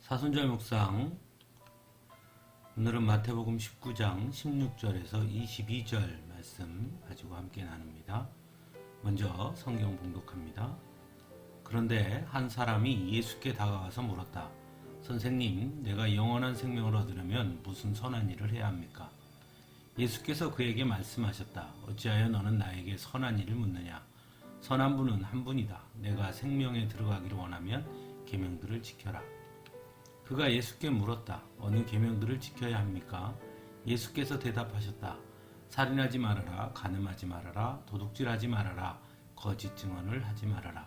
사순절 묵상. 오늘은 마태복음 19장 16절에서 22절 말씀 가지고 함께 나눕니다. 먼저 성경 봉독합니다. 그런데 한 사람이 예수께 다가와서 물었다. 선생님, 내가 영원한 생명을 얻으려면 무슨 선한 일을 해야 합니까? 예수께서 그에게 말씀하셨다. 어찌하여 너는 나에게 선한 일을 묻느냐? 선한 분은 한 분이다. 내가 생명에 들어가기를 원하면 계명들을 지켜라. 그가 예수께 물었다. 어느 계명들을 지켜야 합니까? 예수께서 대답하셨다. 살인하지 말아라, 간음하지 말아라, 도둑질하지 말아라, 거짓 증언을 하지 말아라.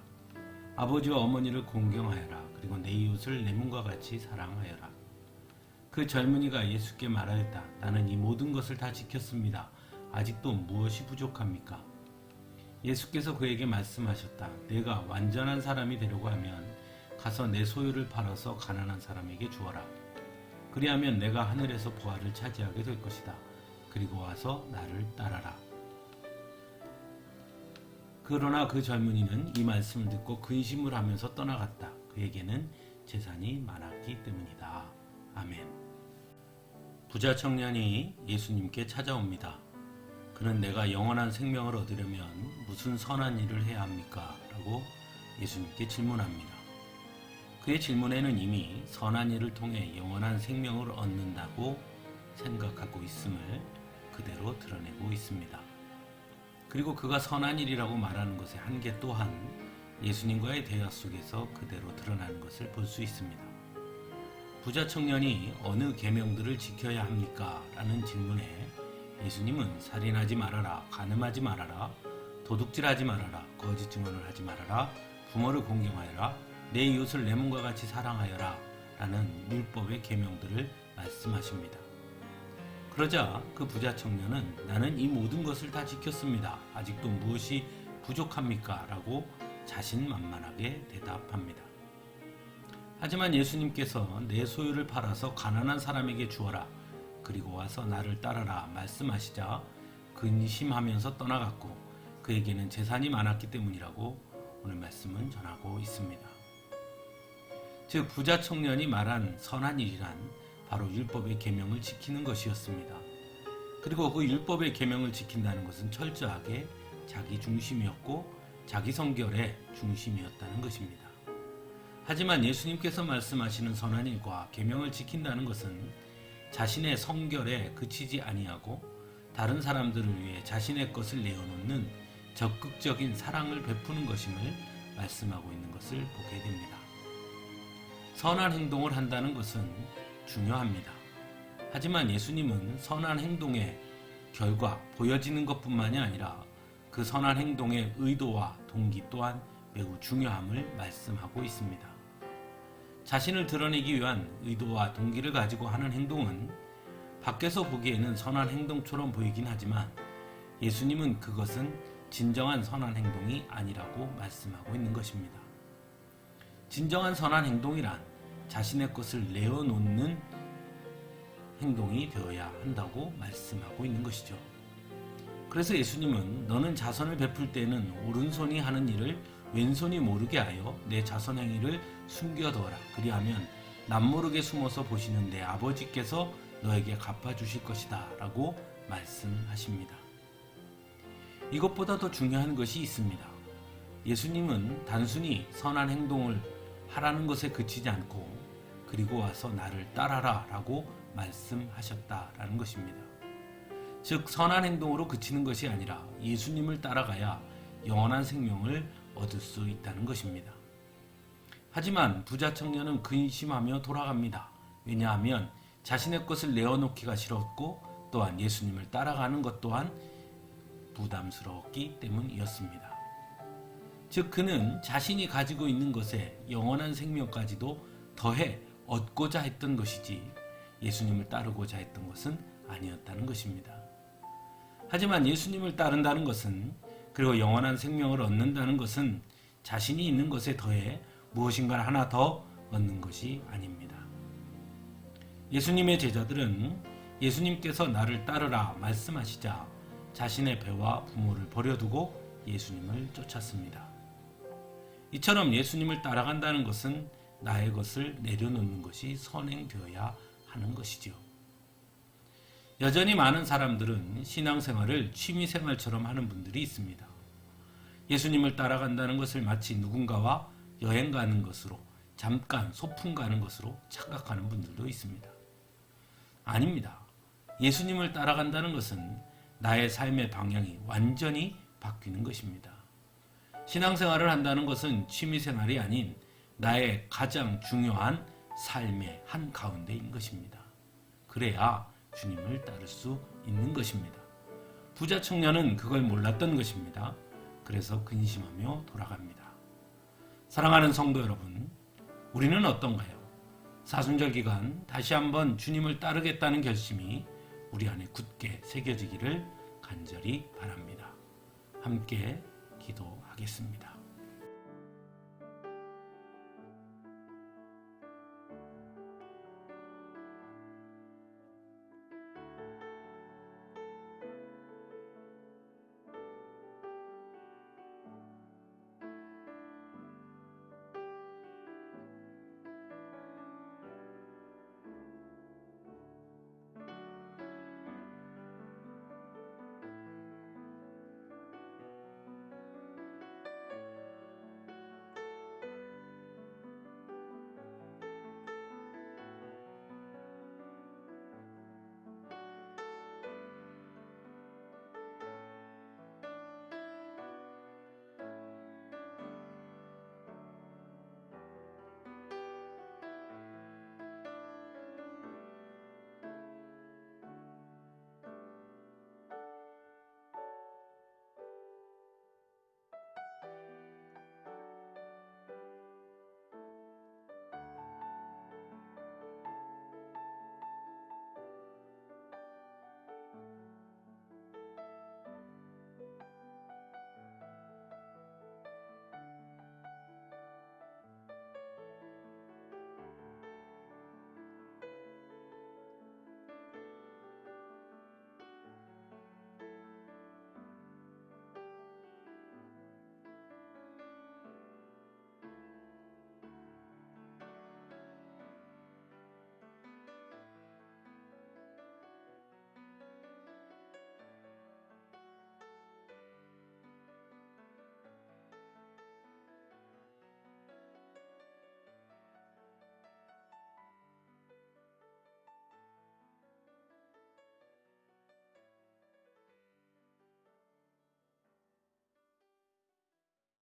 아버지와 어머니를 공경하여라. 그리고 내 이웃을 내 몸과 같이 사랑하여라. 그 젊은이가 예수께 말하였다. 나는 이 모든 것을 다 지켰습니다. 아직도 무엇이 부족합니까? 예수께서 그에게 말씀하셨다. 내가 완전한 사람이 되려고 하면 가서 내 소유를 팔아서 가난한 사람에게 주어라. 그리하면 내가 하늘에서 부활을 차지하게 될 것이다. 그리고 와서 나를 따라라. 그러나 그 젊은이는 이 말씀을 듣고 근심을 하면서 떠나갔다. 그에게는 재산이 많았기 때문이다. 아멘. 부자 청년이 예수님께 찾아옵니다. 그는 내가 영원한 생명을 얻으려면 무슨 선한 일을 해야 합니까? 라고 예수님께 질문합니다. 그의 질문에는 이미 선한 일을 통해 영원한 생명을 얻는다고 생각하고 있음을 그대로 드러내고 있습니다. 그리고 그가 선한 일이라고 말하는 것의 한계 또한 예수님과의 대화 속에서 그대로 드러나는 것을 볼 수 있습니다. 부자 청년이 어느 계명들을 지켜야 합니까? 라는 질문에 예수님은 살인하지 말아라, 간음하지 말아라, 도둑질하지 말아라, 거짓 증언을 하지 말아라, 부모를 공경하여라, 내 이웃을 내 몸과 같이 사랑하여라 라는 율법의 계명들을 말씀하십니다. 그러자 그 부자 청년은 나는 이 모든 것을 다 지켰습니다. 아직도 무엇이 부족합니까? 라고 자신만만하게 대답합니다. 하지만 예수님께서 내 소유를 팔아서 가난한 사람에게 주어라. 그리고 와서 나를 따라라 말씀하시자 근심하면서 떠나갔고 그에게는 재산이 많았기 때문이라고 오늘 말씀은 전하고 있습니다. 즉 부자 청년이 말한 선한 일이란 바로 율법의 계명을 지키는 것이었습니다. 그리고 그 율법의 계명을 지킨다는 것은 철저하게 자기 중심이었고 자기 성결의 중심이었다는 것입니다. 하지만 예수님께서 말씀하시는 선한 일과 계명을 지킨다는 것은 자신의 성결에 그치지 아니하고 다른 사람들을 위해 자신의 것을 내어놓는 적극적인 사랑을 베푸는 것임을 말씀하고 있는 것을 보게 됩니다. 선한 행동을 한다는 것은 중요합니다. 하지만 예수님은 선한 행동의 결과, 보여지는 것뿐만이 아니라 그 선한 행동의 의도와 동기 또한 매우 중요함을 말씀하고 있습니다. 자신을 드러내기 위한 의도와 동기를 가지고 하는 행동은 밖에서 보기에는 선한 행동처럼 보이긴 하지만 예수님은 그것은 진정한 선한 행동이 아니라고 말씀하고 있는 것입니다. 진정한 선한 행동이란 자신의 것을 내어놓는 행동이 되어야 한다고 말씀하고 있는 것이죠. 그래서 예수님은 너는 자선을 베풀 때는 오른손이 하는 일을 왼손이 모르게 하여 내 자선 행위를 숨겨두어라. 그리하면 남모르게 숨어서 보시는 내 아버지께서 너에게 갚아주실 것이다 라고 말씀하십니다. 이것보다 더 중요한 것이 있습니다. 예수님은 단순히 선한 행동을 하라는 것에 그치지 않고 그리고 와서 나를 따라라 라고 말씀하셨다라는 것입니다. 즉 선한 행동으로 그치는 것이 아니라 예수님을 따라가야 영원한 생명을 얻을 수 있다는 것입니다. 하지만 부자 청년은 근심하며 돌아갑니다. 왜냐하면 자신의 것을 내어놓기가 싫었고 또한 예수님을 따라가는 것 또한 부담스러웠기 때문이었습니다. 즉 그는 자신이 가지고 있는 것에 영원한 생명까지도 더해 얻고자 했던 것이지 예수님을 따르고자 했던 것은 아니었다는 것입니다. 하지만 예수님을 따른다는 것은 그리고 영원한 생명을 얻는다는 것은 자신이 있는 것에 더해 무엇인가 하나 더 얻는 것이 아닙니다. 예수님의 제자들은 예수님께서 나를 따르라 말씀하시자 자신의 배와 부모를 버려두고 예수님을 쫓았습니다. 이처럼 예수님을 따라간다는 것은 나의 것을 내려놓는 것이 선행되어야 하는 것이죠. 여전히 많은 사람들은 신앙생활을 취미생활처럼 하는 분들이 있습니다. 예수님을 따라간다는 것을 마치 누군가와 여행 가는 것으로, 잠깐 소풍 가는 것으로 착각하는 분들도 있습니다. 아닙니다. 예수님을 따라간다는 것은 나의 삶의 방향이 완전히 바뀌는 것입니다. 신앙생활을 한다는 것은 취미생활이 아닌 나의 가장 중요한 삶의 한 가운데인 것입니다. 그래야 주님을 따를 수 있는 것입니다. 부자 청년은 그걸 몰랐던 것입니다. 그래서 근심하며 돌아갑니다. 사랑하는 성도 여러분, 우리는 어떤가요? 사순절 기간 다시 한번 주님을 따르겠다는 결심이 우리 안에 굳게 새겨지기를 간절히 바랍니다. 함께 기도하겠습니다.